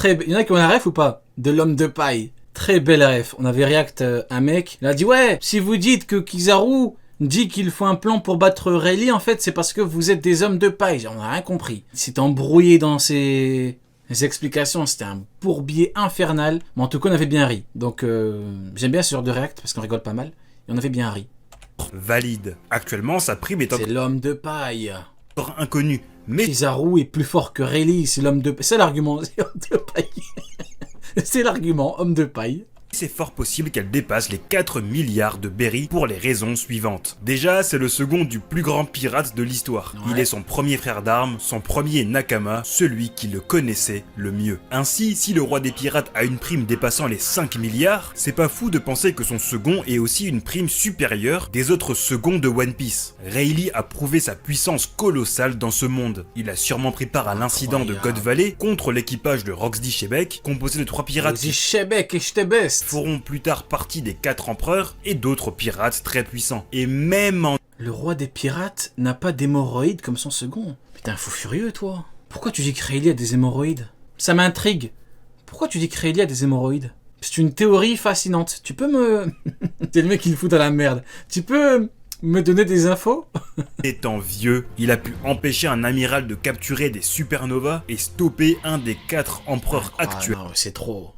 Il y en a qui ont la ref ou pas? De l'homme de paille. Très belle ref. On avait react un mec. Il a dit ouais, si vous dites que Kizaru dit qu'il faut un plan pour battre Rayleigh, en fait, c'est parce que vous êtes des hommes de paille. On n'a rien compris. Il s'est embrouillé dans ses explications. C'était un bourbier infernal. Mais en tout cas, on avait bien ri. Donc, j'aime bien ce genre de react parce qu'on rigole pas mal. Et on avait bien ri. Valide. Actuellement, sa prime est C'est l'homme de paille. encore inconnue. Mais Kizaru est plus fort que Rayleigh. C'est l'homme de paille. C'est l'argument. C'est l'homme de paille. C'est l'argument. Homme de paille. c'est fort possible qu'elle dépasse les 4 milliards de berry pour les raisons suivantes. Déjà, c'est le second du plus grand pirate de l'histoire. Ouais. Il est son premier frère d'armes, son premier nakama, celui qui le connaissait le mieux. Ainsi, si le roi des pirates a une prime dépassant les 5 milliards, c'est pas fou de penser que son second ait aussi une prime supérieure des autres seconds de One Piece. Rayleigh a prouvé sa puissance colossale dans ce monde. Il a sûrement pris part à l'incident de God Valley contre l'équipage de Roxy Shebeck, composé de 3 pirates Roxy Shebeck et Shtebest feront plus tard partie des 4 empereurs et d'autres pirates très puissants. Et même en... Le roi des pirates n'a pas d'hémorroïdes comme son second. Putain, un fou furieux, toi. Pourquoi tu dis que Rayleigh a des hémorroïdes? Ça m'intrigue. Pourquoi tu dis que Rayleigh a des hémorroïdes? C'est une théorie fascinante. Tu peux me... T'es le mec qui le fout dans la merde. Tu peux me donner des infos? Étant vieux, il a pu empêcher un amiral de capturer des supernovas et stopper un des 4 empereurs actuels. Non, c'est trop.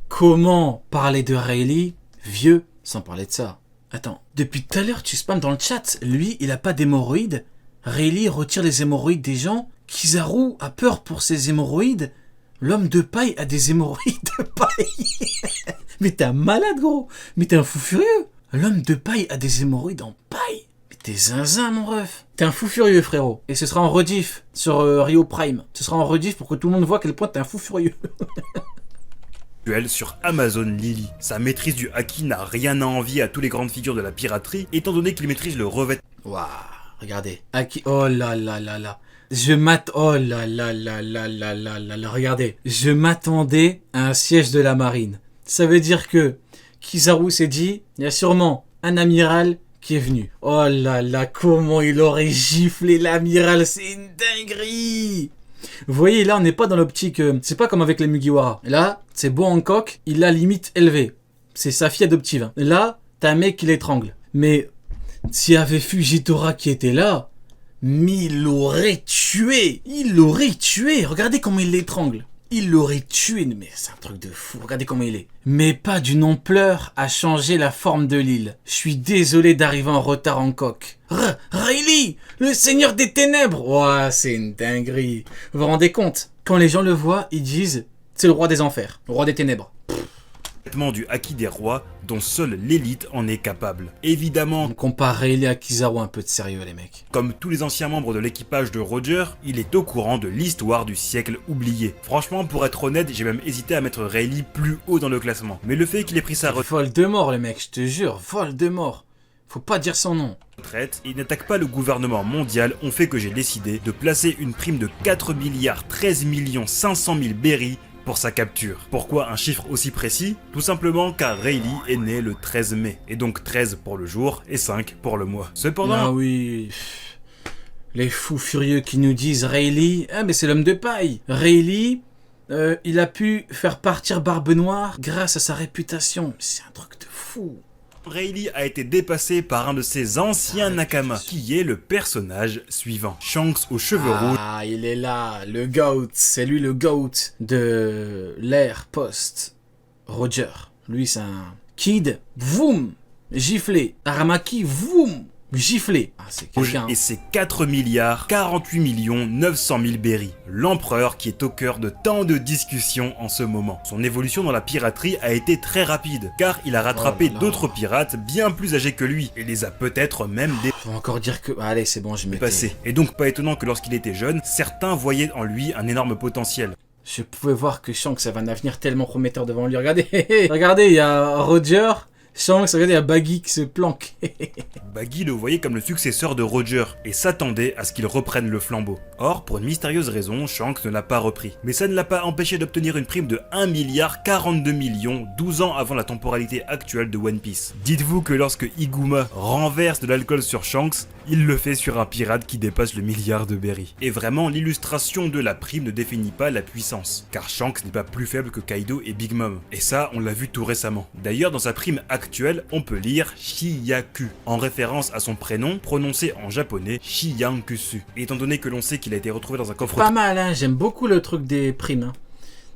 Comment parler de Rayleigh vieux sans parler de ça? Attends, depuis tout à l'heure tu spams dans le chat. Lui, il a pas d'hémorroïdes. Rayleigh retire les hémorroïdes des gens. Kizaru a peur pour ses hémorroïdes. L'homme de paille a des hémorroïdes de paille. Mais t'es un malade, gros. Mais t'es un fou furieux. L'homme de paille a des hémorroïdes en paille. Mais t'es zinzin, mon ref. T'es un fou furieux, frérot. Et ce sera en rediff sur Rio Prime. Ce sera en rediff pour que tout le monde voit à quel point t'es un fou furieux. Sur Amazon Lily. Sa maîtrise du haki n'a rien à envier à toutes les grandes figures de la piraterie, étant donné qu'il maîtrise le revêtement. Waouh, regardez. Haki, oh là là là là. Oh là là là là là là là là. Regardez. Je m'attendais à un siège de la marine. Ça veut dire que Kizaru s'est dit, il y a sûrement un amiral qui est venu. Oh là là, comment il aurait giflé l'amiral, c'est une dinguerie. Vous voyez, là, on n'est pas dans l'optique... c'est pas comme avec les Mugiwara. Là, c'est Boa Hancock, il l'a limite élevé. C'est sa fille adoptive. Hein. Là, t'as un mec qui l'étrangle. Mais s'il y avait Fujitora qui était là, mais il l'aurait tué. Il l'aurait tué. Regardez comment il l'étrangle. Il l'aurait tué. Mais c'est un truc de fou. Regardez comment il est. Mais pas d'une ampleur à changer la forme de l'île. Je suis désolé d'arriver en retard, Hancock. Rayleigh, le seigneur des ténèbres. Ouah, c'est une dinguerie. Vous vous rendez compte? Quand les gens le voient, ils disent c'est le roi des enfers, le roi des ténèbres. Du haki des rois, dont seule l'élite en est capable. Évidemment, on compare Rayleigh à Kizaru, un peu de sérieux, les mecs. Comme tous les anciens membres de l'équipage de Roger, il est au courant de l'histoire du siècle oublié. Franchement, pour être honnête, j'ai même hésité à mettre Rayleigh plus haut dans le classement. Mais le fait qu'il ait pris sa retraite... Voldemort, les mecs, je te jure, Voldemort. Faut pas dire son nom. Il n'attaque pas le gouvernement mondial, ont fait que j'ai décidé de placer une prime de 4 milliards 13 millions 500 000 berry pour sa capture. Pourquoi un chiffre aussi précis? Tout simplement car Rayleigh est né le 13 mai, et donc 13 pour le jour et 5 pour le mois. Cependant... Ah oui... Les fous furieux qui nous disent Rayleigh... Ah mais c'est l'homme de paille. Rayleigh, il a pu faire partir Barbe Noire grâce à sa réputation. C'est un truc de fou. Rayleigh a été dépassé par un de ses anciens Nakama, qui est le personnage suivant. Shanks aux cheveux rouges. Ah, il est là, le GOAT. C'est lui le GOAT de l'ère post-Roger. Lui, c'est un kid, voum, giflé. Aramaki, voum, giflé. Ah, c'est quelqu'un. Et c'est 4 milliards 48 millions 900 000 berry. L'empereur qui est au cœur de tant de discussions en ce moment. Son évolution dans la piraterie a été très rapide, car il a rattrapé d'autres pirates bien plus âgés que lui, et les a peut-être même Faut encore dire que... Allez, c'est bon, je m'étais... dépassés. Et donc pas étonnant que lorsqu'il était jeune, certains voyaient en lui un énorme potentiel. Je pouvais voir que Shanks avait un avenir tellement prometteur devant lui. Regardez, regardez, il y a Roger... Shanks, regardez, il y a Baggy qui se planque. Baggy le voyait comme le successeur de Roger et s'attendait à ce qu'il reprenne le flambeau. Or, pour une mystérieuse raison, Shanks ne l'a pas repris. Mais ça ne l'a pas empêché d'obtenir une prime de 1 milliard 42 millions 12 ans avant la temporalité actuelle de One Piece. Dites-vous que lorsque Iguma renverse de l'alcool sur Shanks, il le fait sur un pirate qui dépasse le milliard de berry. Et vraiment, l'illustration de la prime ne définit pas la puissance, car Shanks n'est pas plus faible que Kaido et Big Mom. Et ça, on l'a vu tout récemment. D'ailleurs, dans sa prime actuelle, on peut lire Shiyaku, en référence à son prénom, prononcé en japonais Shiyankusu. Et étant donné que l'on sait qu'il a été retrouvé dans un coffre Pas mal, hein, j'aime beaucoup le truc des primes. Hein.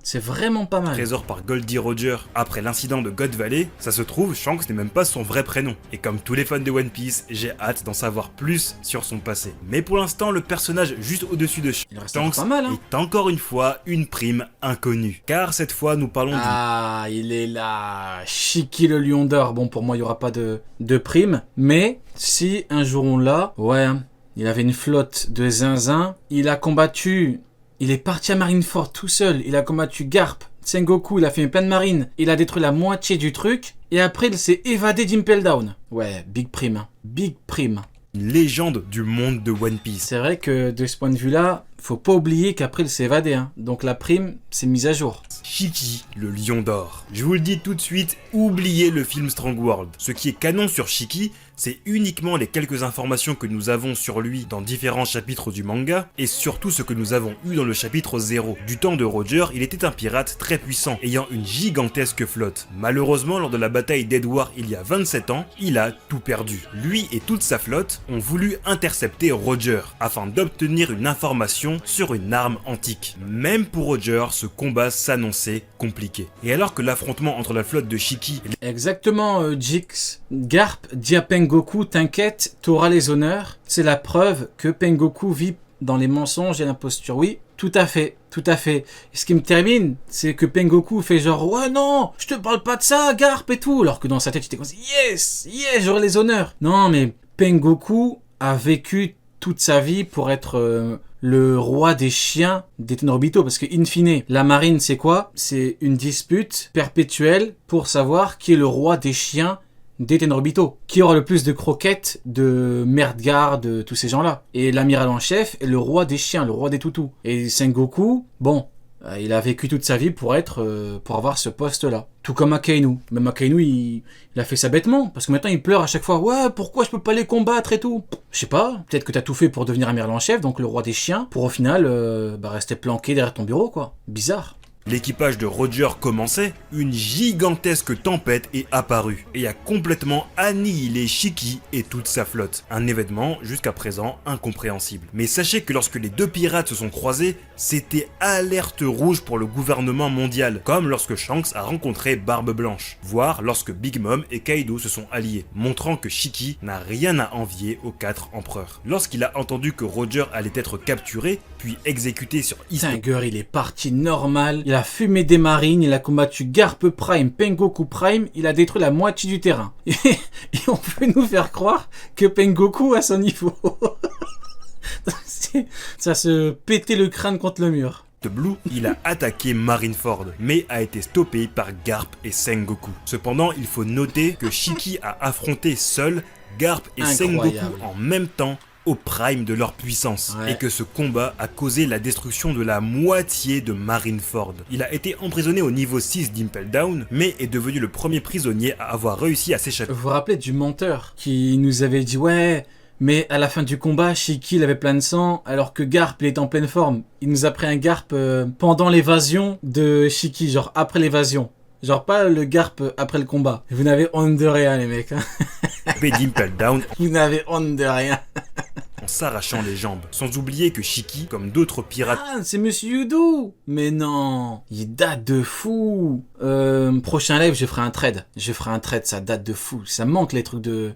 C'est vraiment pas mal. trésor par Goldie Roger après l'incident de God Valley, ça se trouve, Shanks n'est même pas son vrai prénom. Et comme tous les fans de One Piece, j'ai hâte d'en savoir plus sur son passé. Mais pour l'instant, le personnage juste au-dessus de Shanks pas mal, hein. est encore une fois une prime inconnue. Car cette fois, nous parlons Ah, il est là. Shiki le lion d'or. Bon, pour moi, il n'y aura pas de prime. Mais si un jour on l'a, ouais, il avait une flotte de zinzin. Il a combattu... Il est parti à Marineford tout seul. Il a combattu Garp, Sengoku, il a fait une pleine marine. Il a détruit la moitié du truc. Et après, il s'est évadé d'Impel Down. Ouais, big prime. Hein. Big prime. une légende du monde de One Piece. C'est vrai que de ce point de vue-là, faut pas oublier qu'après il s'est évadé. Hein. Donc la prime, c'est mise à jour. Shiki, le lion d'or. Je vous le dis tout de suite, oubliez le film Strong World. Ce qui est canon sur Shiki, c'est uniquement les quelques informations que nous avons sur lui dans différents chapitres du manga, et surtout ce que nous avons eu dans le chapitre 0. Du temps de Roger, il était un pirate très puissant, ayant une gigantesque flotte. Malheureusement, lors de la bataille d'Edward il y a 27 ans, il a tout perdu. Lui et toute sa flotte ont voulu intercepter Roger, afin d'obtenir une information sur une arme antique. Même pour Roger, ce combat s'annonçait compliqué. Et alors que l'affrontement entre la flotte de Shiki et Exactement, Jix. Garp dit à Pengoku, t'inquiète, t'auras les honneurs. C'est la preuve que Pengoku vit dans les mensonges et l'imposture. Oui, tout à fait, tout à fait. Et ce qui me termine, c'est que Pengoku fait genre, ouais non, je te parle pas de ça, Garp et tout. Alors que dans sa tête, il était comme ça, yes, j'aurai les honneurs. Non, mais Pengoku a vécu toute sa vie pour être le roi des chiens des Tenryubito, parce que in fine, la marine c'est quoi? C'est une dispute perpétuelle pour savoir qui est le roi des chiens des Tenryubito, qui aura le plus de croquettes, de Merdgar, de tous ces gens-là. Et l'amiral en chef est le roi des chiens, le roi des toutous. Et Sengoku, bon, il a vécu toute sa vie pour avoir ce poste-là. Tout comme Akainu. Même Akainu, il a fait ça bêtement. Parce que maintenant, il pleure à chaque fois. Ouais, pourquoi je peux pas les combattre et tout? Je sais pas. Peut-être que t'as tout fait pour devenir amiral en chef, donc le roi des chiens, pour au final, rester planqué derrière ton bureau, quoi. Bizarre. l'équipage de Roger commençait, une gigantesque tempête est apparue et a complètement annihilé Shiki et toute sa flotte. Un événement jusqu'à présent incompréhensible. Mais sachez que lorsque les deux pirates se sont croisés, c'était alerte rouge pour le gouvernement mondial, comme lorsque Shanks a rencontré Barbe Blanche, voire lorsque Big Mom et Kaido se sont alliés, montrant que Shiki n'a rien à envier aux 4 empereurs. Lorsqu'il a entendu que Roger allait être capturé, puis exécuté sur Tiger, il est parti normal, il a fumé des marines, il a combattu Garp Prime, Pengoku Prime, il a détruit la moitié du terrain. Et on peut nous faire croire que Pengoku a son niveau. Ça se pétait le crâne contre le mur. de Blue, il a attaqué Marineford, mais a été stoppé par Garp et Sengoku. Cependant, il faut noter que Shiki a affronté seul Garp et Incroyable. Sengoku en même temps au prime de leur puissance, Ouais. et que ce combat a causé la destruction de la moitié de Marineford. Il a été emprisonné au niveau 6 d'Impel Down, mais est devenu le premier prisonnier à avoir réussi à s'échapper. Vous vous rappelez du menteur qui nous avait dit ouais, mais à la fin du combat, Shiki il avait plein de sang alors que Garp il était en pleine forme. Il nous a pris un Garp pendant l'évasion de Shiki, genre après l'évasion. Genre pas le Garp après le combat. Vous n'avez honte de rien les mecs. Hein. d'Impel Down Vous n'avez honte de rien. en s'arrachant les jambes. Sans oublier que Shiki, comme d'autres pirates, Ah, c'est Monsieur Yudo. Mais non, il date de fou. Prochain live, je ferai un trade. Ça date de fou. Ça me manque les trucs de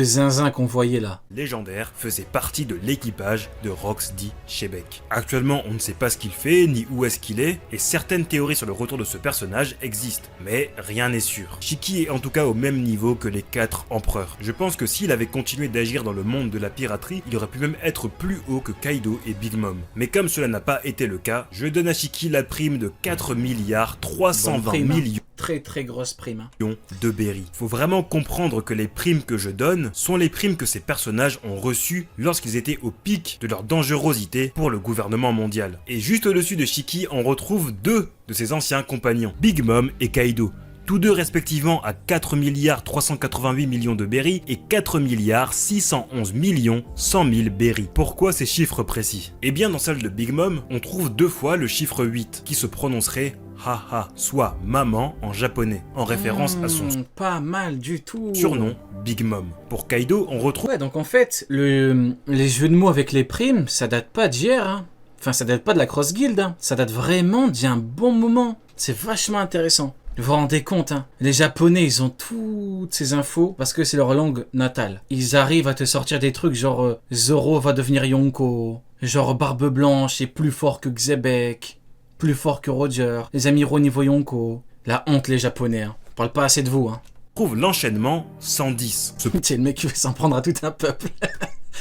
zinzin qu'on voyait là. légendaire, faisait partie de l'équipage de Rox D. Shebeck. Actuellement, on ne sait pas ce qu'il fait, ni où est-ce qu'il est, et certaines théories sur le retour de ce personnage existent, mais rien n'est sûr. Shiki est en tout cas au même niveau que les 4 empereurs. Je pense que s'il avait continué d'agir dans le monde de la piraterie, il aurait pu même être plus haut que Kaido et Big Mom. Mais comme cela n'a pas été le cas, je donne à Shiki la prime de 4 milliards 320 Bonne prime, hein. millions Très très grosse prime. Hein. de berry. Faut vraiment comprendre que les primes que je donne sont les primes que ces personnages ont reçues lorsqu'ils étaient au pic de leur dangerosité pour le gouvernement mondial. Et juste au-dessus de Shiki, on retrouve deux de ses anciens compagnons, Big Mom et Kaido. tous deux respectivement à 4 milliards 388 millions de berry et 4 milliards 611 millions 100 000 berry. Pourquoi ces chiffres précis? Eh bien dans celle de Big Mom, on trouve 2 fois le chiffre 8 qui se prononcerait haha, soit maman en japonais, en référence à son pas mal du tout. surnom Big Mom. Pour Kaido, on retrouve... Ouais, donc en fait, les jeux de mots avec les primes, ça date pas d'hier, hein. Enfin, ça date pas de la Cross Guild, hein. Ça date vraiment d'il y a un bon moment. C'est vachement intéressant. Vous vous rendez compte, hein. Les Japonais, ils ont toutes ces infos parce que c'est leur langue natale. Ils arrivent à te sortir des trucs genre Zoro va devenir Yonko, genre Barbe Blanche est plus fort que Xebec, plus fort que Roger, les Amiraux niveau Yonko. La honte, les Japonais, hein. On parle pas assez de vous, hein. trouve l'enchaînement 110. C'est le mec qui veut s'en prendre à tout un peuple.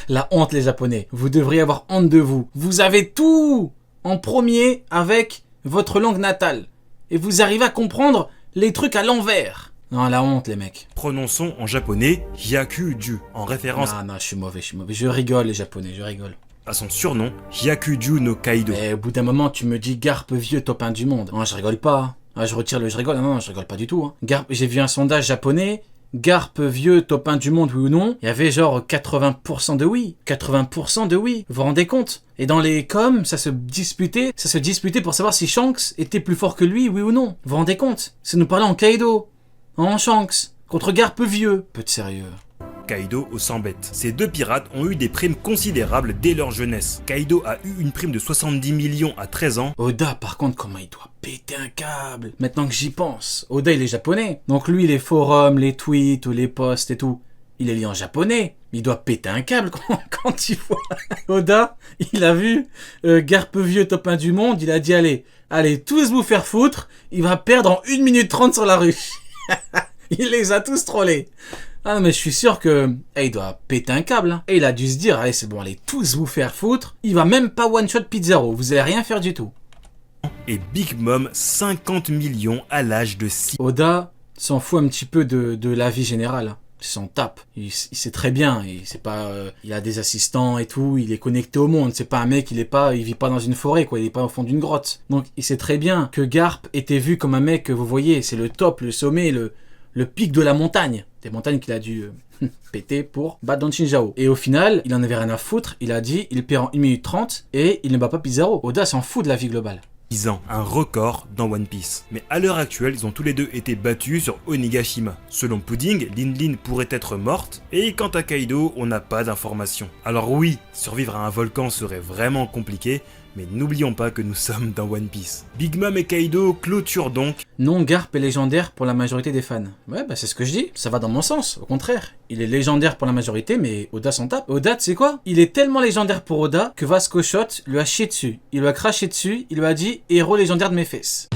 La honte, les Japonais. Vous devriez avoir honte de vous. Vous avez tout en premier avec votre langue natale. Et vous arrivez à comprendre les trucs à l'envers. Non, la honte, les mecs. Prononçons en japonais Hyakuju, en référence Non, je suis mauvais. Je rigole, les Japonais, je rigole. à son surnom Hyakuju no Kaido. Mais au bout d'un moment, tu me dis Garp vieux top 1 du monde. Non, je rigole pas. Ah, je retire le je rigole. Non, je rigole pas du tout. Hein. Garp, j'ai vu un sondage japonais. Garp vieux top 1 du monde, oui ou non? Il y avait genre 80% de oui. 80% de oui. Vous vous rendez compte? Et dans les coms, ça se disputait pour savoir si Shanks était plus fort que lui, oui ou non. Vous vous rendez compte? C'est nous parler en Kaido. En Shanks. Contre Garp vieux. Peu de sérieux. Kaido au 100 bêtes. Ces deux pirates ont eu des primes considérables dès leur jeunesse. Kaido a eu une prime de 70 millions à 13 ans. Oda, par contre, comment il doit péter un câble. Maintenant que j'y pense. Oda, il est japonais. Donc lui, les forums, les tweets ou les posts et tout, il est lié en japonais. Il doit péter un câble quand il voit. Oda, il a vu Garp vieux top 1 du monde. Il a dit, allez, tous vous faire foutre. Il va perdre en 1 minute 30 sur la rue. Il les a tous trollés. Ah non, mais je suis sûr que il doit péter un câble. Hein. Et il a dû se dire, allez, c'est bon, allez tous vous faire foutre. Il va même pas one-shot Pizarro. Vous allez rien faire du tout. Et Big Mom 50 millions à l'âge de 6. Oda s'en fout un petit peu de la vie générale. Hein. Il s'en tape. Il sait très bien. Il a des assistants et tout. Il est connecté au monde. C'est pas un mec, il vit pas dans une forêt, quoi. Il est pas au fond d'une grotte. Donc il sait très bien que Garp était vu comme un mec que vous voyez. C'est le top, le sommet, le pic de la montagne. Des montagnes qu'il a dû péter pour battre Don Shinjao. Et au final, il en avait rien à foutre. Il a dit, il perd en 1 minute 30 et il ne bat pas Pizarro. Oda s'en fout de la vie globale. 10 ans, un record dans One Piece. Mais à l'heure actuelle, ils ont tous les deux été battus sur Onigashima. Selon Pudding, Lin Lin pourrait être morte, et quant à Kaido, on n'a pas d'informations. Alors oui, survivre à un volcan serait vraiment compliqué, mais n'oublions pas que nous sommes dans One Piece. Big Mom et Kaido clôturent donc. Non, Garp est légendaire pour la majorité des fans. Ouais, c'est ce que je dis. Ça va dans mon sens. Au contraire, il est légendaire pour la majorité, mais Oda s'en tape. Oda, tu sais quoi? Il est tellement légendaire pour Oda que Vasco Shot lui a chié dessus. Il lui a craché dessus. Il lui a dit héros légendaire de mes fesses.